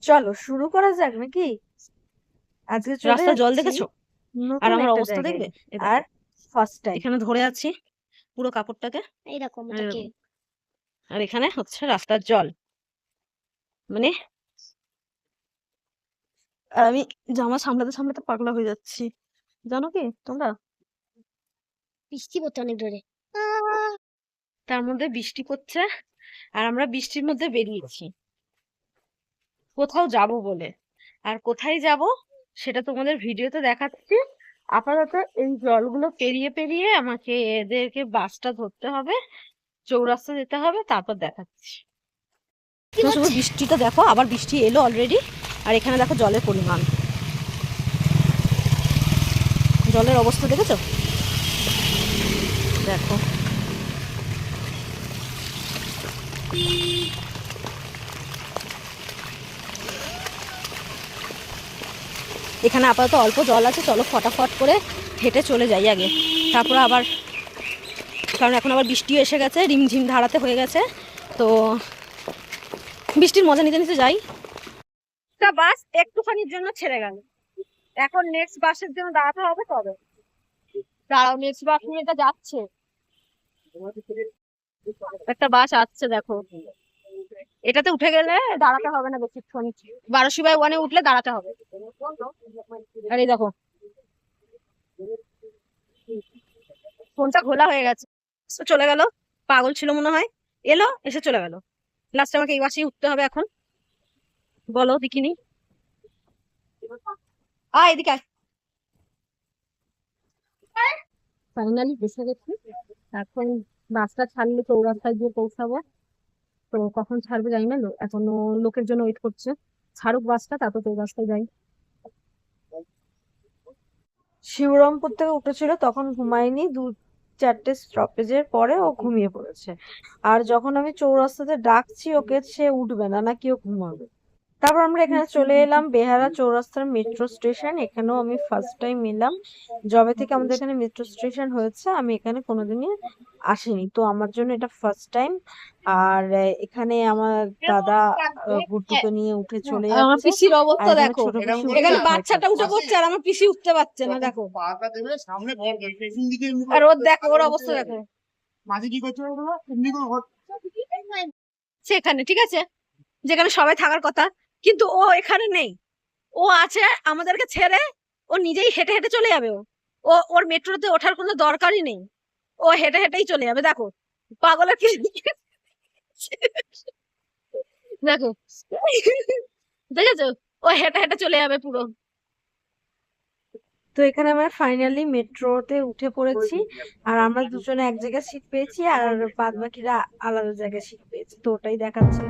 চলো শুরু করা যাক নাকি। আজকে চলে রাস্তা জল যাচ্ছি দেখেছো আর নতুন আমার একটা অবস্থা জায়গায়, দেখবে। আর ফার্স্ট টাইম। এখানে ধরে আছি পুরো কাপড়টাকে। এইরকম আর এটা কি? আর এখানে হচ্ছে রাস্তার জল, মানে আর আমি জামা সামলাতে সামলাতে পাগলা হয়ে যাচ্ছি, জানো কি তোমরা। বৃষ্টি পড়তে অনেক জোরে। তার মধ্যে বৃষ্টি পড়ছে আর আমরা বৃষ্টির মধ্যে বেরিয়েছি কোথাও যাব বলে। আর কোথায় যাব সেটা তোমাদের ভিডিওতে দেখাচ্ছি। আপাতত এই জলগুলো পেরিয়ে পেরিয়ে আমাকে এদেরকে বাসটা ধরতে হবে, চৌরাস্তা যেতে হবে, তারপর দেখাচ্ছি। তো শুধু বৃষ্টিটা দেখো, আবার বৃষ্টি এলো অলরেডি। আর এখানে দেখো জলের পরিমাণ, জলের অবস্থা দেখেছো, দেখো। এখানে আপাতত অল্প জল আছে, চলো ফটাফট করে হেঁটে চলে যাই আগে, তারপর আবার, কারণ এখন আবার বৃষ্টিও এসে গেছে, রিমঝিম ধারাতে হয়ে গেছে, তো বৃষ্টির মজা নিতে নিতে যাই। একটা বাস একটুখানির জন্য ছেড়ে গেল, এখন নেক্সট বাসের জন্য দাঁড়াতে হবে, তবে দাঁড়াও, নেক্সট বাস নিয়ে এটা যাচ্ছে, একটা বাস আসছে দেখো। এটাতে উঠে গেলে দাঁড়াতে হবে না বেশিক্ষণ, 12/1 উঠলে দাঁড়াতে হবে। আর এই দেখো ফোনটা খোলা হয়ে গেছে, চলে গেল, পাগল ছিল মনে হয়, এলো এসে চলে গেল। লাস্ট আমাকে এই বাসেই উঠতে হবে এখন, বলো দেখিনি। এদিকে ফাইনালি বসে গেছি, এখন বাসটা ছাড়লে চৌরাস্তায় গিয়ে পৌঁছাবো। তো কখন ছাড়বে জানি না, এখনো লোকের জন্য ওয়েট করছে, ছাড়ুক বাসটা তারপর চৌরাস্তায় যাই। শিবরমপুর থেকে উঠেছিল, তখন ঘুমায়নি, 2-4টে স্টপেজের পরে ও ঘুমিয়ে পড়েছে। আর যখন আমি চৌরাস্তাতে ডাকছি ওকে, সে উঠবে না, নাকি ও ঘুমাবে। তারপর আমরা এখানে চলে এলাম বেহালা চৌরাস্তার মেট্রো স্টেশন। এখানেও আমি ফার্স্ট টাইম এলাম, যবে থেকে আমাদের এখানে মেট্রো স্টেশন হয়েছে আমি এখানে কোনোদিনই আসিনি, তো আমার জন্য এটা ফার্স্ট টাইম। আর এখানে আমার দাদা গুড্ডুকে নিয়ে উঠে চলে আমার যাচ্ছে। পিসির আর অবস্থা এখানে দেখো, ছোট পিসি এখানে ভয় বাচ্চাটা উঠে পাচ্ছে। পড়ছে আর আমার পিসি উঠতে পারছে না, দেখো। আর ওর দেখো, ওর অবস্থা দেখো, মাঝে কি করছে এমনি করে সেখানে ঠিক আছে যেখানে সবাই থাকার কথা, কিন্তু ও এখানে নেই, ও আছে আমাদেরকে ছেড়ে, ও নিজেই হেঁটে হেঁটে চলে যাবে। ও ওর মেট্রোতে ওঠার কোনো দরকারই নেই, ও হেঁটে হেঁটেই চলে যাবে, দেখো পাগলের কি দেখো, দেখেছো, ও হেঁটে হেঁটে চলে যাবে পুরো। তো এখানে আমরা ফাইনালি মেট্রোতে উঠে পড়েছি, আর আমরা দুজনে এক জায়গায় সিট পেয়েছি আর বাদ বাকিরা আলাদা জায়গায় সিট পেয়েছি, তো ওটাই দেখাচ্ছি।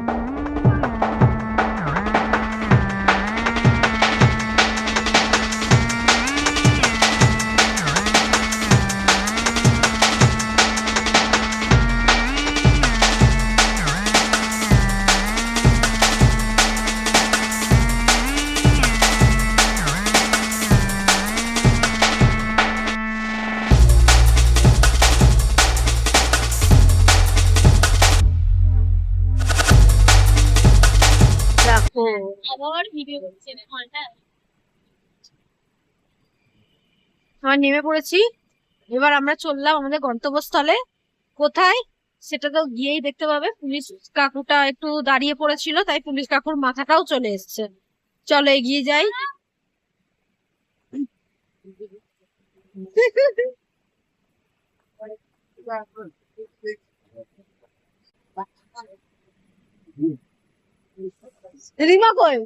দেখো আবার ভিডিও করছে না ঘন্টা। আমরা নেমে পড়েছি, এবার আমরা চললাম আমাদের গন্তব্যস্থলে। কোথায় সেটা তো গিয়েই দেখতে পাবে। পুলিশ কাকুটা একটু দাঁড়িয়ে পড়েছিল, তাই পুলিশ কাকুর মাথাটাও চলে এসছে। চলো এগিয়ে যাই। রিমা কই?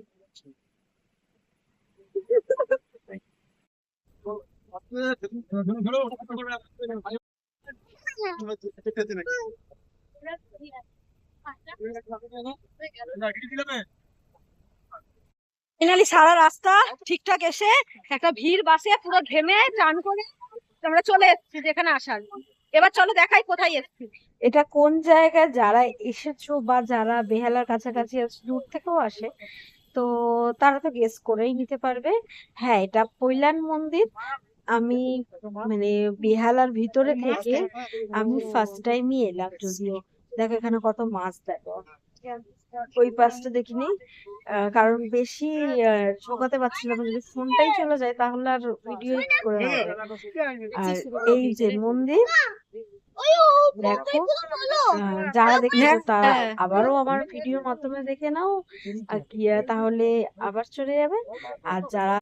ফাইনালি সারা রাস্তা ঠিকঠাক এসে একটা ভিড় বাসে পুরো ঘেমে চান করে আমরা চলে এসেছি যেখানে আসার। এবার চলো দেখাই কোথায় এসেছি। এটা কোন জায়গায়, যারা এসেছো বা যারা বেহালার কাছাকাছি দূর থেকেও আসে, তো তারা তো গেস করেই নিতে পারবে। হ্যাঁ, এটা পৈলান মন্দির। আমি মানে বেহালার ভিতরে থেকে আমি ফার্স্ট টাইমই এলাম, যদিও দেখো এখানে কত মাছ দেখো। ওই পাশটা দেখিনি, কারণ বেশি ঝোঁকাতে পারছিলাম না। যদি ফোনটাই চলে যায় তাহলে আর ভিডিও করে হবে। আর এই যে মন্দির দেখো, যারা দেখেছো তারা আবারও আমার ভিডিওর মাধ্যমে দেখে নাও, আর কি তাহলে আবার চলে যাবে। আর যারা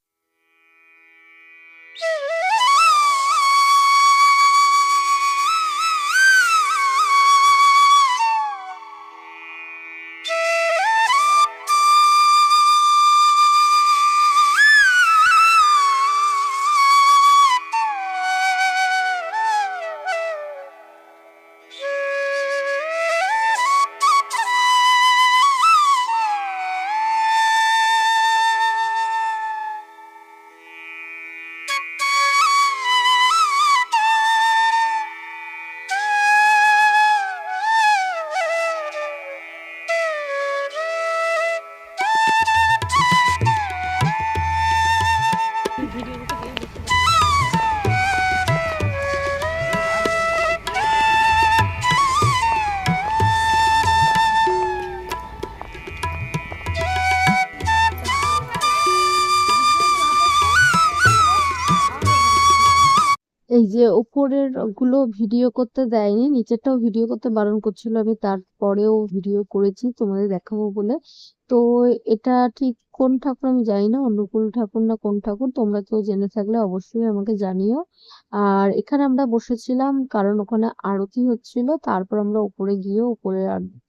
এই যে উপরের গুলো ভিডিও করতে দেয়নি, নিচেরটাও ভিডিও করতে বারণ করছিল, আমি তারপরেও ভিডিও করেছি তোমাদের দেখাবো বলে। তো এটা ঠিক কোন ঠাকুর আমি জানি না, অনুকূল ঠাকুর না কোন ঠাকুর, তোমরা কেউ জেনে থাকলে অবশ্যই আমাকে জানিও। আর এখানে আমরা বসেছিলাম কারণ ওখানে আরতি হচ্ছিল, তারপর আমরা উপরে গিয়ে উপরে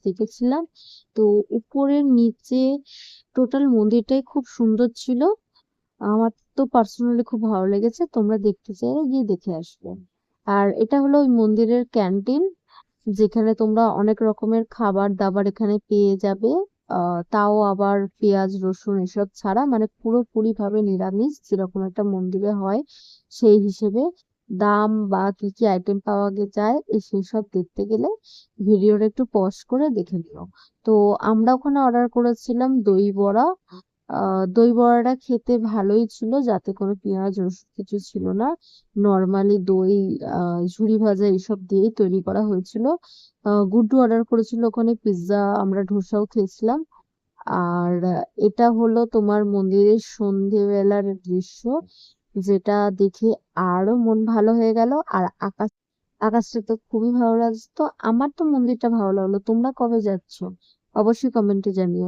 দেখেছিলাম। তো উপরের নিচে টোটাল মন্দিরটাই খুব সুন্দর ছিল, আমার তো পার্সোনালি খুব ভালো লেগেছে। তোমরা দেখতে চাইলে গিয়ে দেখে আসবে। আর এটা হলো ওই মন্দিরের ক্যান্টিন, যেখানে তোমরা অনেক রকমের খাবার দাবার এখানে পেয়ে যাবে। তাও আবার পেঁয়াজ রসুন এসব ছাড়া, মানে পুরোপুরি ভাবে নিরামিষ, যেরকম একটা মন্দিরে হয় সেই হিসেবে। দাম বা কি কি আইটেম পাওয়া যায় সেই সব দেখতে গেলে ভিডিওটা একটু পজ করে দেখে নিও। তো আমরা ওখানে অর্ডার করেছিলাম দই বড়া। দই বড়াটা খেতে ভালোই ছিল, যাতে কোনো পেঁয়াজ রসুন কিছু ছিল না, নর্মালি দই ঝুরি ভাজা এইসব দিয়েই তৈরি করা হয়েছিল। গুড্ডু অর্ডার করেছিল ওখানে পিৎজা, আমরা ধোসাও খেয়েছিলাম। আর এটা হলো তোমার মন্দিরের সন্ধেবেলার দৃশ্য, যেটা দেখে আরো মন ভালো হয়ে গেল। আর আকাশটা তো খুবই ভালো লাগছে। তো আমার তো মন্দিরটা ভালো লাগলো, তোমরা কবে যাচ্ছ অবশ্যই কমেন্টে জানিও।